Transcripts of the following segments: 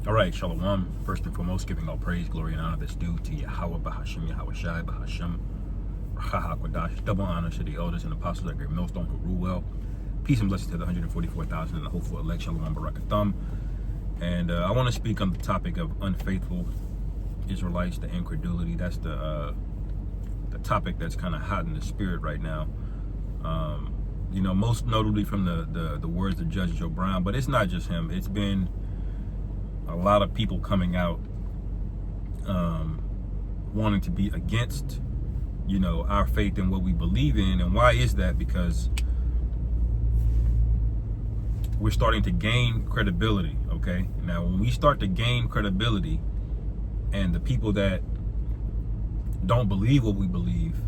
All right, Shalom. First and foremost, giving all praise, glory, and honor that's due to Yahweh, Bahashim, Yahweh Shai, Bahashim, Raha Kwadash. Double honor to the elders and apostles at Great Millstone who rule well. Peace and blessings to the 144,000 and the hopeful elect, Shalom Barakathum. And I want to speak on the topic of unfaithful Israelites, the incredulity. That's the topic that's kind of hot in the spirit right now. Most notably from the words of Judge Joe Brown, but it's not just him. It's been a lot of people coming out wanting to be against, our faith and what we believe in. And why is that? Because we're starting to gain credibility, okay? Now, when we start to gain credibility and the people that don't believe what we believe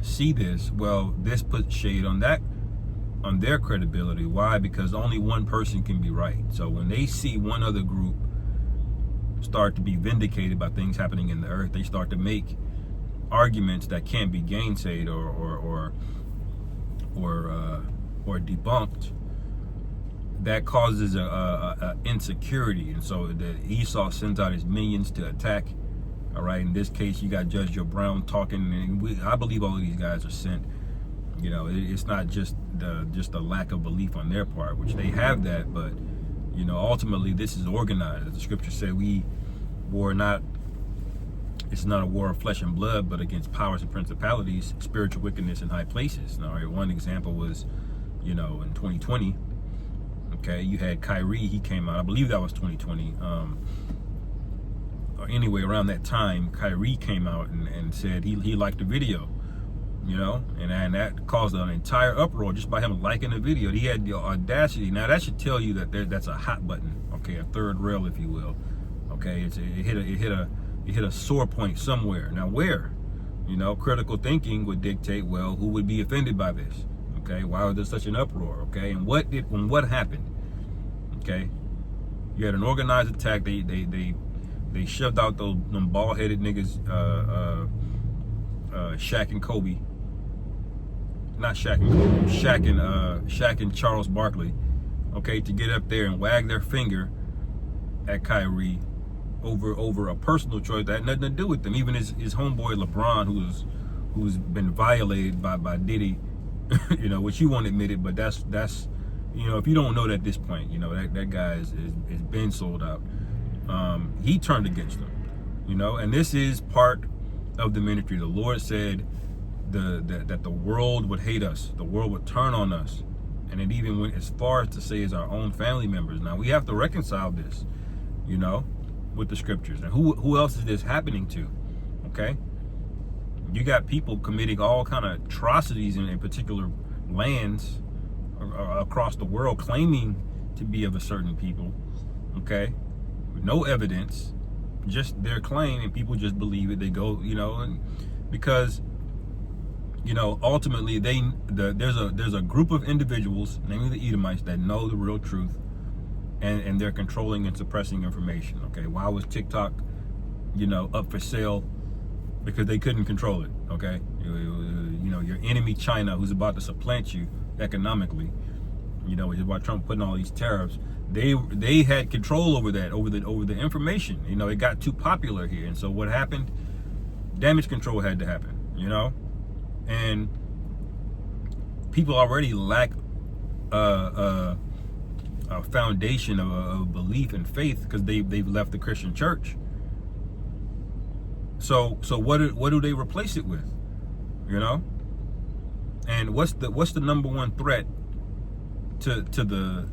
see this, well, this puts shade on their credibility. Why? Because only one person can be right. So when they see one other group start to be vindicated by things happening in the earth, they start to make arguments that can't be gainsaid or debunked. That causes a insecurity, and so the Esau sends out his minions to attack. All right, in this case, you got Judge Joe Brown talking, and I believe all of these guys are sent. It's not just the lack of belief on their part, which they have that, but ultimately this is organized. As the scripture said, it's not a war of flesh and blood, but against powers and principalities, spiritual wickedness in high places. Now, one example was, in 2020, okay, you had Kyrie, he came out, I believe that was 2020, or anyway, around that time, Kyrie came out and said he liked the video, and that caused an entire uproar just by him liking the video. He had the audacity. Now that should tell you that that's a hot button, okay, a third rail, if you will, okay. It hit a sore point somewhere. Now where? Critical thinking would dictate, well, who would be offended by this? Okay, why was there such an uproar? Okay, and what happened? Okay, you had an organized attack. They shoved out them bald-headed niggas, Shaq and Kobe. Not Shaq and Kobe, Shaq and Charles Barkley, okay, to get up there and wag their finger at Kyrie over a personal choice that had nothing to do with them. Even his homeboy LeBron, who's been violated by Diddy, which you won't admit it, but that's if you don't know that at this point, that guy is been sold out. He turned against them, and this is part of the ministry. The Lord said that the world would hate us, the world would turn on us, and it even went as far as to say as our own family members. Now we have to reconcile this, with the scriptures. And who else is this happening to? Okay, you got people committing all kind of atrocities in particular lands across the world, claiming to be of a certain people, okay, with no evidence, just their claim, and people just believe it. They go, and because ultimately there's a group of individuals, namely the Edomites, that know the real truth, and they're controlling and suppressing information. Okay, why was TikTok up for sale? Because they couldn't control it. Okay, your enemy China, who's about to supplant you economically, about Trump putting all these tariffs, they had control over that, over the information. It got too popular here, and so what happened? Damage control had to happen. And people already lack a foundation of belief and faith because they've left the Christian church. So what do they replace it with? And what's the number one threat to the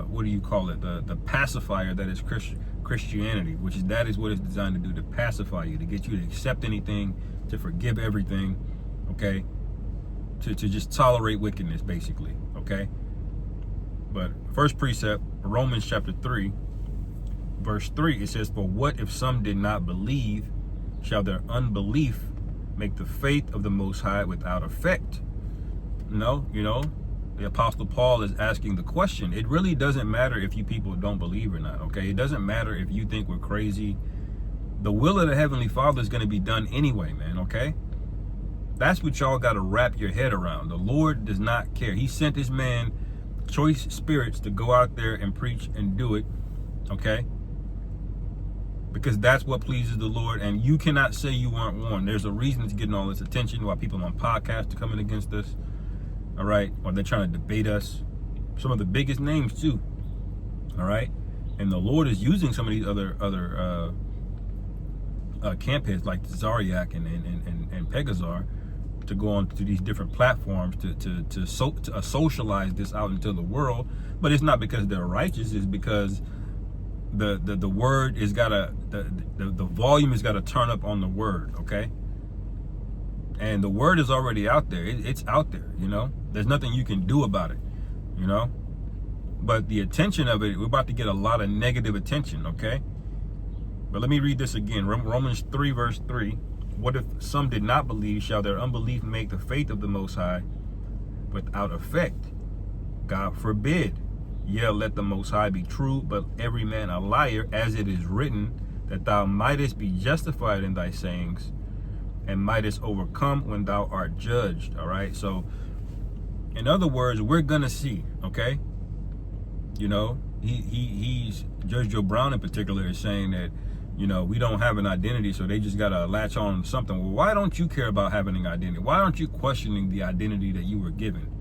what do you call it, the pacifier that is Christianity, which is what it's designed to do, to pacify you, to get you to accept anything, to forgive everything, okay, to just tolerate wickedness, basically, okay. But first precept, Romans chapter 3 verse 3, it says, "For what if some did not believe? Shall their unbelief make the faith of the Most High without effect?" No, the Apostle Paul is asking the question. It really doesn't matter if you people don't believe or not, okay? It doesn't matter if you think we're crazy. The will of the Heavenly Father is going to be done anyway, man, okay? That's what y'all got to wrap your head around. The Lord does not care. He sent his man, choice spirits, to go out there and preach and do it, okay? because that's what pleases the Lord, and you cannot say you weren't warned. There's a reason it's getting all this attention, why people on podcasts are coming against us, all right, or they're trying to debate us. Some of the biggest names too, all right, and the Lord is using some of these other camp heads like Zaryak and Pegazar to go on to these different platforms to socialize this out into the world. But it's not because they're righteous, it's because the word is gotta the volume has got to turn up on the word, okay? And the word is already out there. It's out there, you know. There's nothing you can do about it, you know. But the attention of it, we're about to get a lot of negative attention, okay? But let me read this again. Romans 3 verse 3. What if some did not believe? Shall their unbelief make the faith of the Most High without effect? God forbid. Yea, let the Most High be true, but every man a liar, as it is written, that thou mightest be justified in thy sayings, and mightest overcome when thou art judged. All right. So, in other words, we're gonna see. Okay. You know, he's Judge Joe Brown in particular is saying that, you know, we don't have an identity, so they just gotta latch on to something. Well, why don't you care about having an identity? Why aren't you questioning the identity that you were given?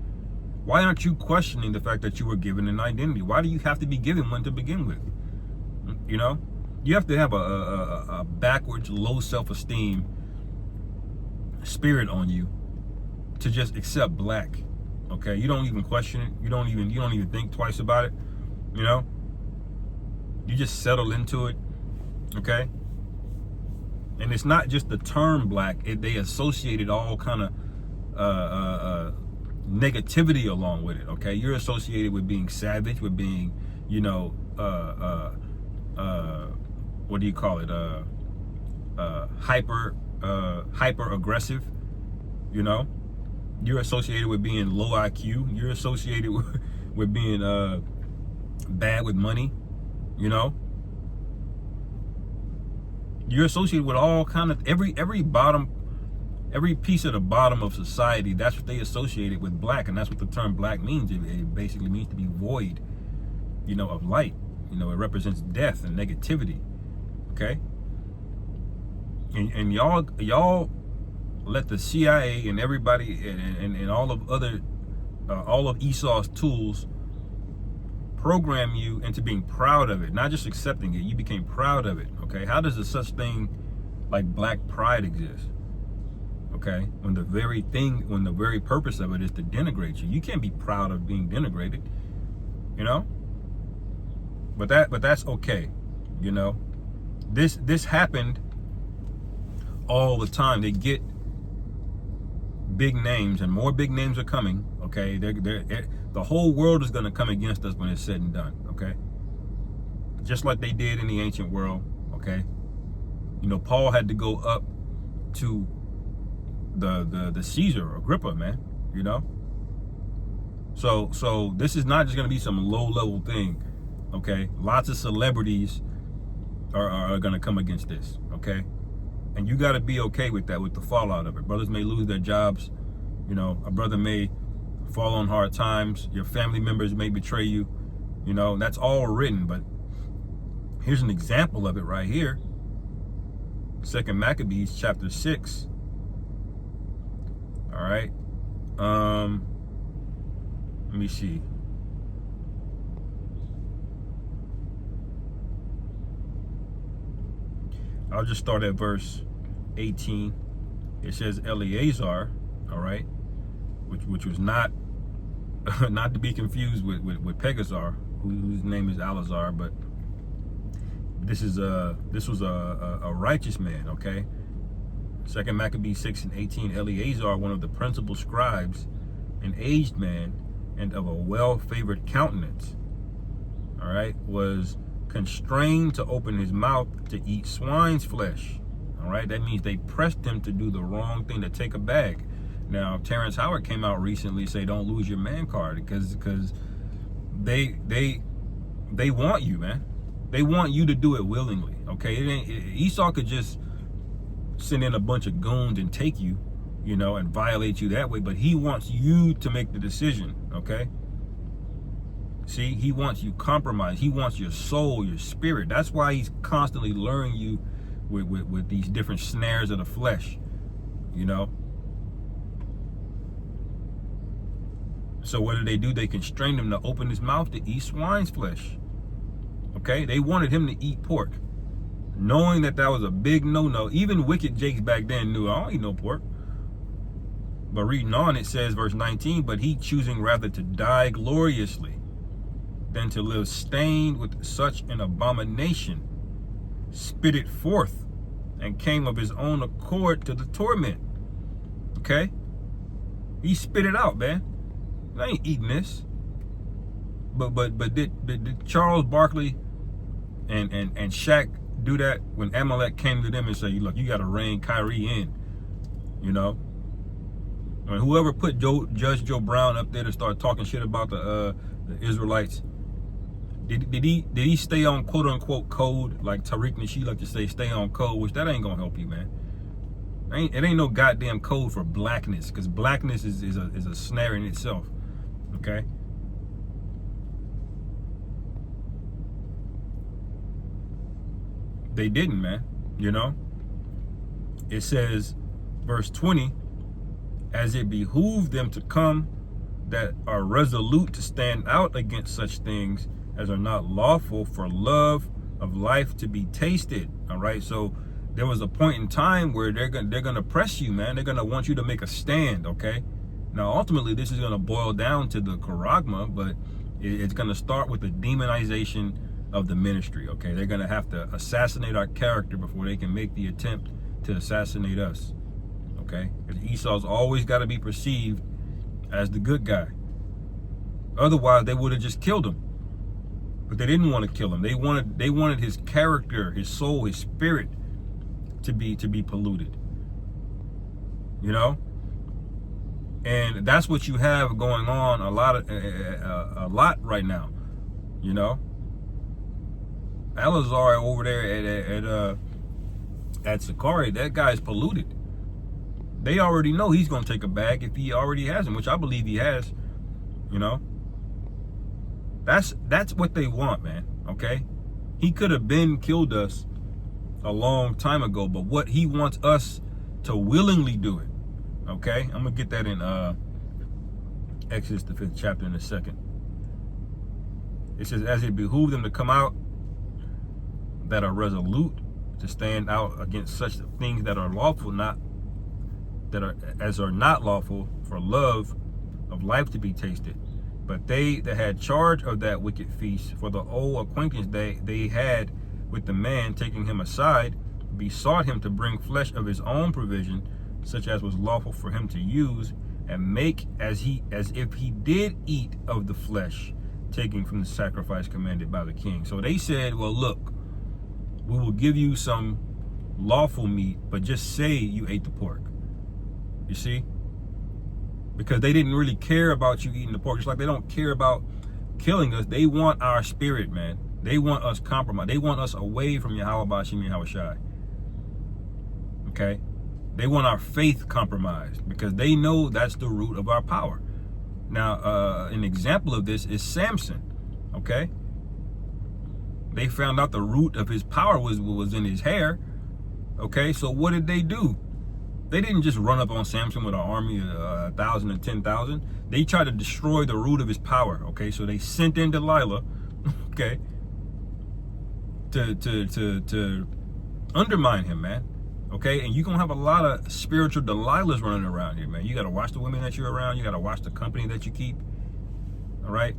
Why aren't you questioning the fact that you were given an identity? Why do you have to be given one to begin with? You know, you have to have a backwards, low self-esteem spirit on you to just accept black. Okay, you don't even question it. You don't even think twice about it. You know, you just settle into it. Okay, and it's not just the term black. They associated all kind of negativity along with it. Okay, you're associated with being savage, with being, you know, what do you call it? Hyper aggressive. You know, you're associated with being low IQ. You're associated with being bad with money. You know, you're associated with all kind of every piece of the bottom of society. That's what they associated with black, and that's what the term black means. It basically means to be void, you know, of light. You know, it represents death and negativity. Okay, and y'all let the CIA and everybody and all of Esau's tools program you into being proud of it, not just accepting it. You became proud of it. Okay, how does a such thing like black pride exist? Okay, when the very purpose of it is to denigrate you. You can't be proud of being denigrated, you know. But that's okay, you know. This happened all the time. They get big names, and more big names are coming. Okay, the whole world is going to come against us when it's said and done. Okay, just like they did in the ancient world. Okay, you know, Paul had to go up to the Caesar, Agrippa, man. You know, so this is not just going to be some low level thing. Okay, lots of celebrities are going to come against this. Okay, and you got to be okay with that, with the fallout of it. Brothers may lose their jobs. You know, a brother may fall on hard times. Your family members may betray you. You know, that's all written. But here's an example of it right here. 2 Maccabees chapter 6. All right. Let me see. I'll just start at verse 18. It says Eleazar, all right, which was not not to be confused with Pegazar, whose name is Alazar, but this was a righteous man. Okay, 2 Maccabees 6 and 18. Eleazar, one of the principal scribes, an aged man and of a well-favored countenance, all right, was constrained to open his mouth to eat swine's flesh. All right, that means they pressed him to do the wrong thing, to take a bag. Now, Terrence Howard came out recently say don't lose your man card because they want you, man. They want you to do it willingly. Okay, Esau could just send in a bunch of goons and take you, you know, and violate you that way, but he wants you to make the decision. Okay, See, he wants you compromised. He wants your soul, your spirit. That's why he's constantly luring you with these different snares of the flesh, you know. So what do? They constrained him to open his mouth to eat swine's flesh. Okay, they wanted him to eat pork, knowing that was a big no-no. Even wicked Jakes back then knew, I don't eat no pork. But reading on, it says, verse 19, but he choosing rather to die gloriously than to live stained with such an abomination, spit it forth and came of his own accord to the torment. Okay? He spit it out, man. I ain't eating this. But did Charles Barkley and Shaq do that when Amalek came to them and said, look, you got to rein Kyrie in, you know? I mean, whoever put Judge Joe Brown up there to start talking shit about the Israelites, did he stay on quote unquote code, like Tariq Nasheed like to say, stay on code, which that ain't gonna help you, man. It ain't no goddamn code for blackness, because blackness is a snare in itself. Okay. They didn't, man. You know. It says, verse 20, as it behooved them to come that are resolute to stand out against such things as are not lawful for love of life to be tasted. All right, so there was a point in time where they're gonna press you, man. They're gonna want you to make a stand. Okay, now ultimately this is gonna boil down to the charagma, but it's gonna start with the demonization of the ministry. Okay, they're gonna have to assassinate our character before they can make the attempt to assassinate us. Okay, because Esau's always got to be perceived as the good guy. Otherwise, they would have just killed him. But they didn't want to kill him. They wanted his character, his soul, his spirit to be polluted. You know, and that's what you have going on a lot right now. You know, Eleazar over there at Sakari, that guy's polluted. They already know he's going to take a bag if he already has him, which I believe he has. You know, that's what they want, man. Okay, he could have been killed us a long time ago, but what he wants us to willingly do it. Okay, I'm gonna get that in Exodus the 5th chapter in a second. It says, as it behooved them to come out that are resolute to stand out against such things that are lawful, not not lawful for love of life to be tasted. But they that had charge of that wicked feast, for the old acquaintance they had with the man, taking him aside, besought him to bring flesh of his own provision, such as was lawful for him to use, and make as if he did eat of the flesh, taking from the sacrifice commanded by the king. So they said, well, look, we will give you some lawful meat, but just say you ate the pork. You see? Because they didn't really care about you eating the pork. Just like they don't care about killing us. They want our spirit, man. They want us compromised. They want us away from Yahweh Bashim Yahweh Shai. Okay? They want our faith compromised because they know that's the root of our power. Now, an example of this is Samson. Okay? They found out the root of his power was in his hair. Okay? So what did they do? They didn't just run up on Samson with an army of 1,000 and 10,000. They tried to destroy the root of his power. Okay, so they sent in Delilah, okay, to undermine him, man. Okay, and you're gonna have a lot of spiritual Delilahs running around here, man. You gotta watch the women that you're around. You gotta watch the company that you keep. All right.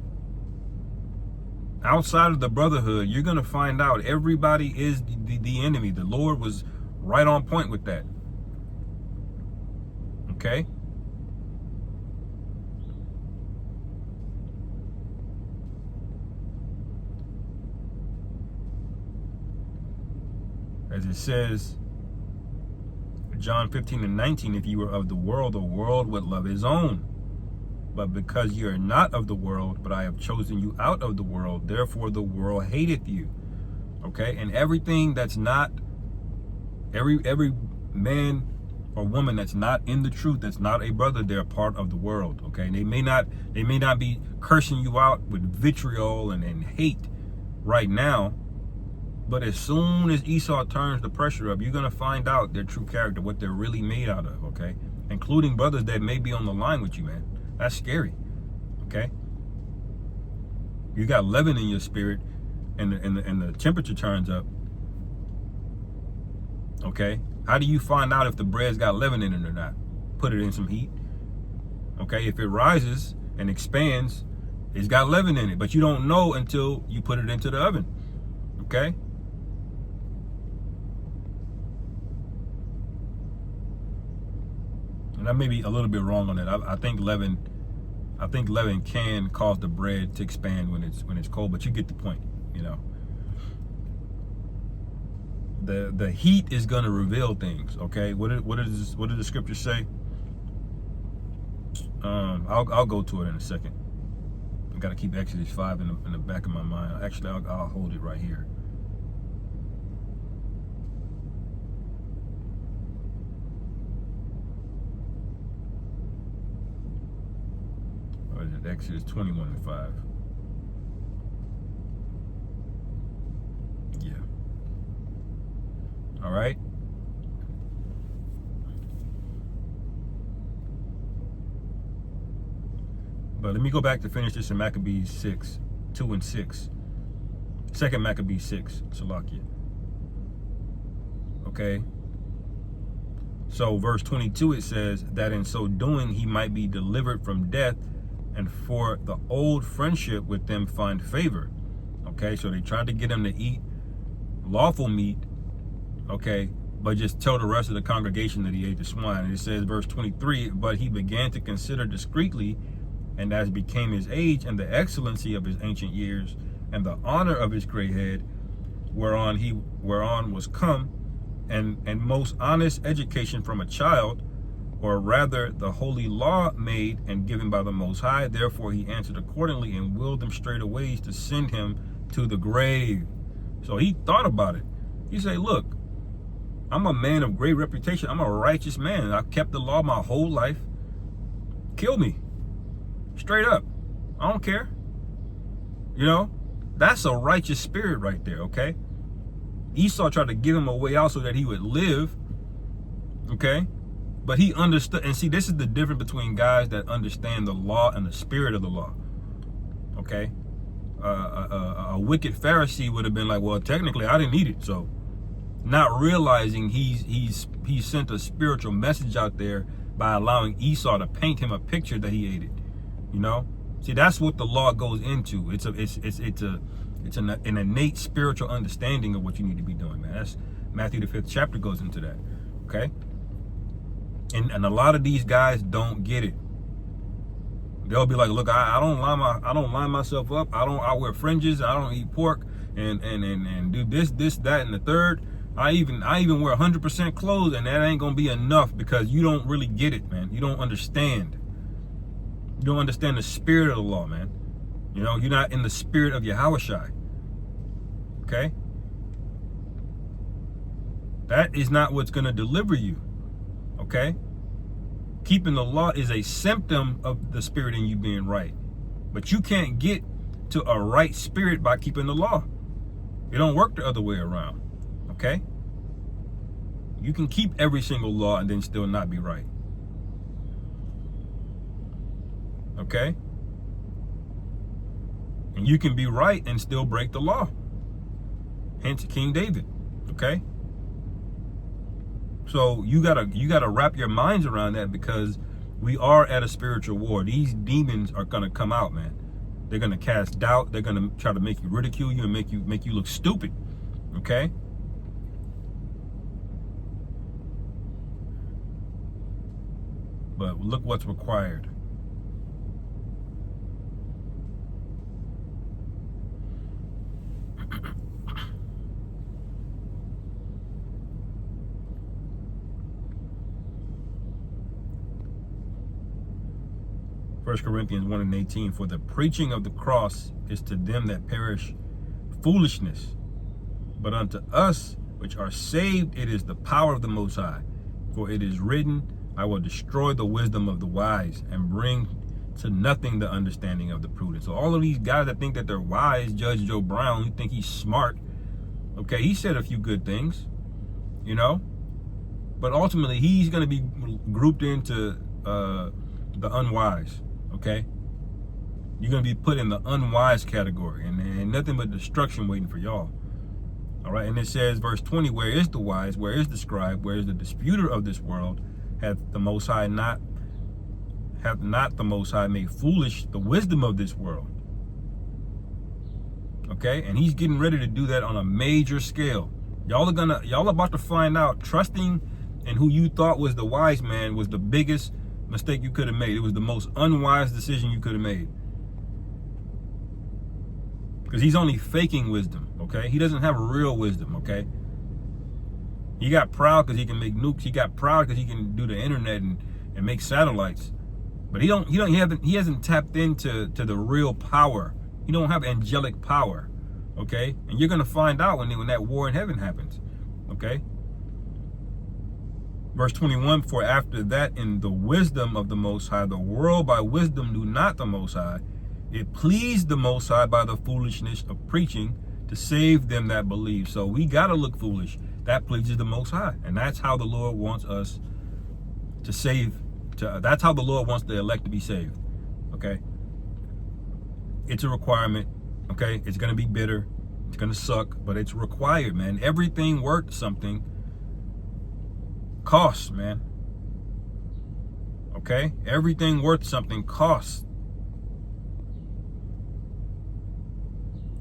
Outside of the brotherhood, you're gonna find out everybody is the enemy. The Lord was right on point with that. Okay? As it says, John 15:19, if you were of the world would love his own. But because you are not of the world, but I have chosen you out of the world, therefore the world hateth you. Okay? And everything that's not, every man or woman that's not in the truth, that's not a brother, they're a part of the world. Okay, they may not be cursing you out with vitriol and hate right now, but as soon as Esau turns the pressure up, you're gonna find out their true character, what they're really made out of. Okay, including brothers that may be on the line with you, man. That's scary. Okay, you got leaven in your spirit, and the temperature turns up. Okay, how do you find out if the bread's got leaven in it or not? Put it in some heat. Okay, if it rises and expands, it's got leaven in it, but you don't know until you put it into the oven. Okay, and I may be a little bit wrong on that. I think leaven can cause the bread to expand when it's cold, but you get the point. You know, the heat is going to reveal things. Okay, what did the scriptures say? I'll go to it in a second. I got to keep Exodus 5 in the back of my mind. Actually, I'll hold it right here. Or is it Exodus 21:5? Yeah. All right. But let me go back to finish this in Maccabees 6:2 and 6. 2 Maccabees 6, Salakia. Okay. So verse 22, it says that in so doing he might be delivered from death, and for the old friendship with them find favor. Okay, so they tried to get him to eat lawful meat, okay, but just tell the rest of the congregation that he ate the swine. And it says, verse 23, but he began to consider discreetly, and as became his age and the excellency of his ancient years and the honor of his gray head, whereon was come, and most honest education from a child, or rather the holy law made and given by the Most High. Therefore he answered accordingly and willed them straightway to send him to the grave. So he thought about it. He said, look, I'm a man of great reputation. I'm a righteous man. I've kept the law my whole life. Kill me. Straight up. I don't care. You know, that's a righteous spirit right there, okay? Esau tried to give him a way out so that he would live, okay? But he understood, and see, this is the difference between guys that understand the law and the spirit of the law, okay? A wicked Pharisee would have been like, well, technically, I didn't eat it, so not realizing he sent a spiritual message out there by allowing Esau to paint him a picture that he ate it. You know, see, that's what the law goes into. It's an innate spiritual understanding of what you need to be doing, man. That's Matthew the 5th chapter goes into that. Okay, and a lot of these guys don't get it. They'll be like, look, I don't line myself up. I wear fringes. I don't eat pork and do this, that, and the third. I even wear 100% clothes, and that ain't gonna be enough because you don't really get it, man. You don't understand. You don't understand the spirit of the law, man. You know, you're not in the spirit of Yahushua. Okay? That is not what's going to deliver you. Okay? Keeping the law is a symptom of the spirit in you being right. But you can't get to a right spirit by keeping the law. It don't work the other way around. Okay? You can keep every single law and then still not be right. Okay? And you can be right and still break the law. Hence King David. Okay? So you gotta wrap your minds around that, because we are at a spiritual war. These demons are gonna come out, man. They're gonna cast doubt. They're gonna try to make you ridicule you and make you look stupid. Okay? But look what's required. First Corinthians 1:18, for the preaching of the cross is to them that perish foolishness, but unto us which are saved it is the power of the Most High. For it is written, I will destroy the wisdom of the wise and bring to nothing the understanding of the prudent. So all of these guys that think that they're wise, Judge Joe Brown, who think he's smart, okay, he said a few good things, you know, but ultimately he's going to be grouped into the unwise, okay? You're going to be put in the unwise category, and nothing but destruction waiting for y'all. All right, and it says, verse 20, where is the wise? Where is the scribe? Where is the disputer of this world? Hath not the Most High made foolish the wisdom of this world? Okay, and he's getting ready to do that on a major scale. Y'all about to find out trusting in who you thought was the wise man was the biggest mistake you could have made. It was the most unwise decision you could have made. Because he's only faking wisdom, okay? He doesn't have real wisdom, okay? He got proud because he can make nukes. He got proud because he can do the internet and make satellites. But he hasn't tapped into the real power. He don't have angelic power, okay? And you're gonna find out when that war in heaven happens, okay? Verse 21, for after that in the wisdom of the Most High, the world by wisdom knew not the Most High. It pleased the Most High by the foolishness of preaching to save them that believe. So we got to look foolish. That pleases the Most High. And that's how the Lord wants us to save. That's how the Lord wants the elect to be saved. Okay? It's a requirement. Okay? It's going to be bitter. It's going to suck. But it's required, man. Everything worth something costs, man. Okay? Everything worth something costs.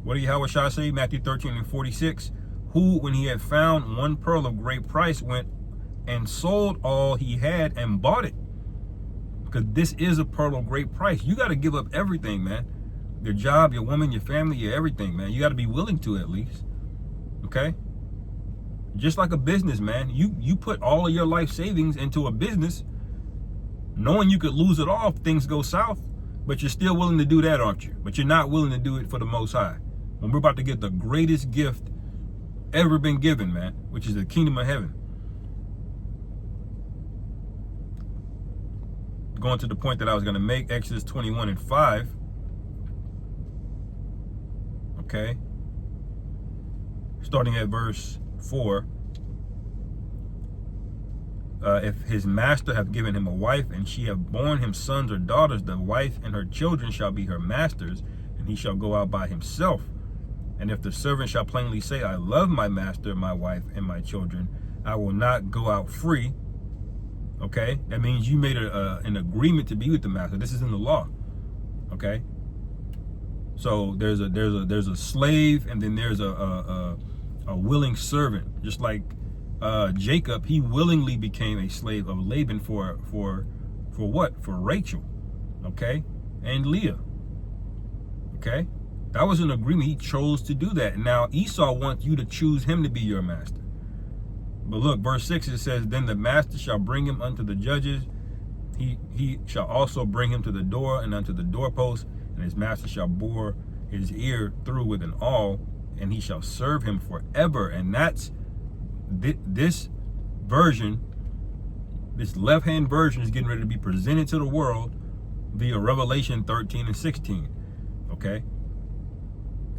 What do Yahweh Shah say? Matthew 13:46. Who, when he had found one pearl of great price, went and sold all he had and bought it. Because this is a pearl of great price. You got to give up everything, man. Your job, your woman, your family, your everything, man. You got to be willing to, at least. Okay? Just like a business, man. You put all of your life savings into a business, knowing you could lose it all if things go south. But you're still willing to do that, aren't you? But you're not willing to do it for the Most High. When we're about to get the greatest gift ever been given, man, which is the kingdom of heaven. Going to the point that I was going to make, Exodus 21:5. Okay. Starting at verse 4. If his master have given him a wife, and she have borne him sons or daughters, the wife and her children shall be her masters, and he shall go out by himself. And if the servant shall plainly say, I love my master, my wife, and my children, I will not go out free. Okay, that means you made an agreement to be with the master. This is in the law. Okay, so there's a slave, and then there's a willing servant. Just like Jacob, he willingly became a slave of Laban for what? For Rachel. Okay, and Leah. Okay, that was an agreement. He chose to do that. Now Esau wants you to choose him to be your master. But look, verse 6, it says, then the master shall bring him unto the judges. He shall also bring him to the door and unto the doorpost, and his master shall bore his ear through with an awl, and he shall serve him forever. And that's this version, this left-hand version is getting ready to be presented to the world via Revelation 13 and 16. Okay?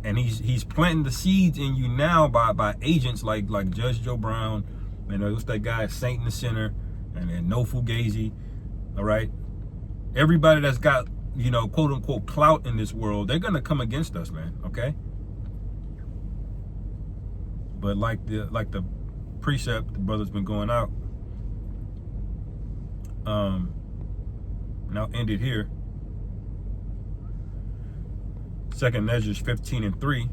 And he's planting the seeds in you now by agents like Judge Joe Brown, and what's that guy, Saint in the Center, and No Fugazi. All right, everybody that's got, you know, quote unquote clout in this world, they're gonna come against us, man. Okay. But like the precept, the brother's been going out. Now end it here. 2 Measures 15:3.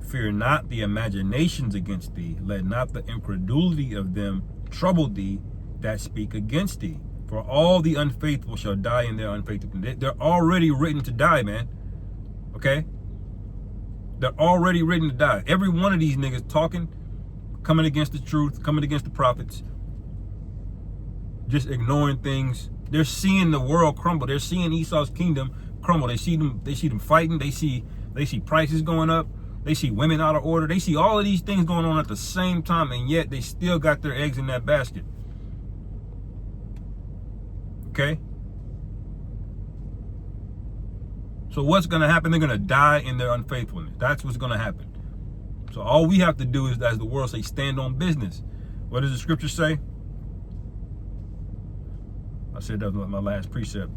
Fear not the imaginations against thee. Let not the incredulity of them trouble thee that speak against thee. For all the unfaithful shall die in their unfaithfulness. They're already written to die, man. Okay? They're already written to die. Every one of these niggas talking, coming against the truth, coming against the prophets, just ignoring things. They're seeing the world crumble. They're seeing Esau's kingdom crumble. They see them fighting. They see prices going up. They see women out of order. They see all of these things going on at the same time, and yet they still got their eggs in that basket. Okay? So what's going to happen? They're going to die in their unfaithfulness. That's what's going to happen. So all we have to do is, as the world say, stand on business. What does the scripture say? I said that was my last precept.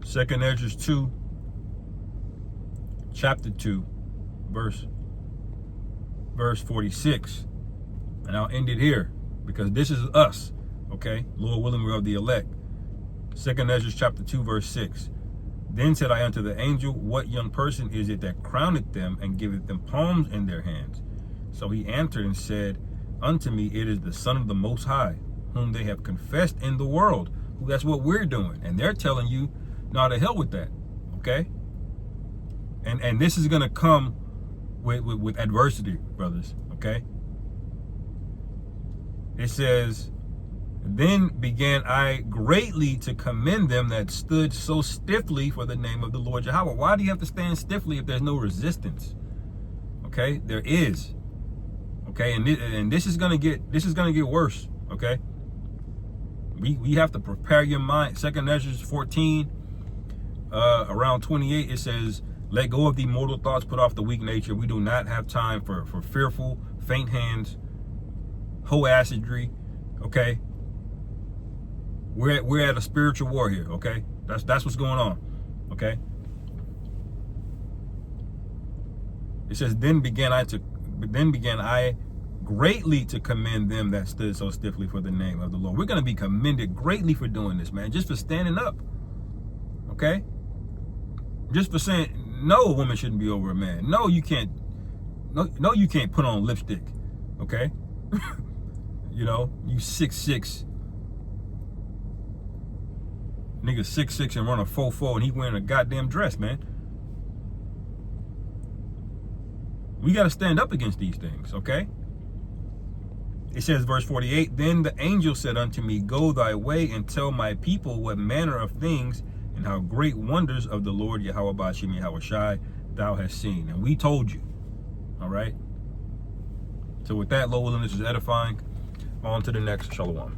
Second Ezra 2, chapter 2, verse 46. And I'll end it here because this is us, okay? Lord willing, we're of the elect. Second Ezra chapter 2, verse 6. Then said I unto the angel, what young person is it that crowneth them and giveth them palms in their hands? So he answered and said unto me, it is the Son of the Most High, whom they have confessed in the world. That's what we're doing. And they're telling you, no, to hell with that, okay? And this is going to come with adversity, brothers, okay? It says, then began I greatly to commend them that stood so stiffly for the name of the Lord Yahweh. Why do you have to stand stiffly if there's no resistance? Okay, there is. Okay, and this is gonna get worse. Okay, we have to prepare your mind. Second Ezra 14, around 28, it says, let go of the mortal thoughts, put off the weak nature. We do not have time for fearful, faint hands, hoassadry. Okay, we're at a spiritual war here. Okay, that's what's going on. Okay, it says, then began I greatly to commend them that stood so stiffly for the name of the Lord. We're going to be commended greatly for doing this, man, just for standing up. Okay, just for saying no, a woman shouldn't be over a man. No, you can't. No, you can't put on lipstick. Okay, you know, you 6'6". Nigga 6'6" and run a 4'4" and he wearing a goddamn dress, man. We got to stand up against these things, okay? It says, verse 48, then the angel said unto me, go thy way and tell my people what manner of things and how great wonders of the Lord Yahweh Ba'ashem Yahweh Shai thou hast seen. And we told you, all right? So with that, Lord willing, this is edifying. On to the next. Shalom.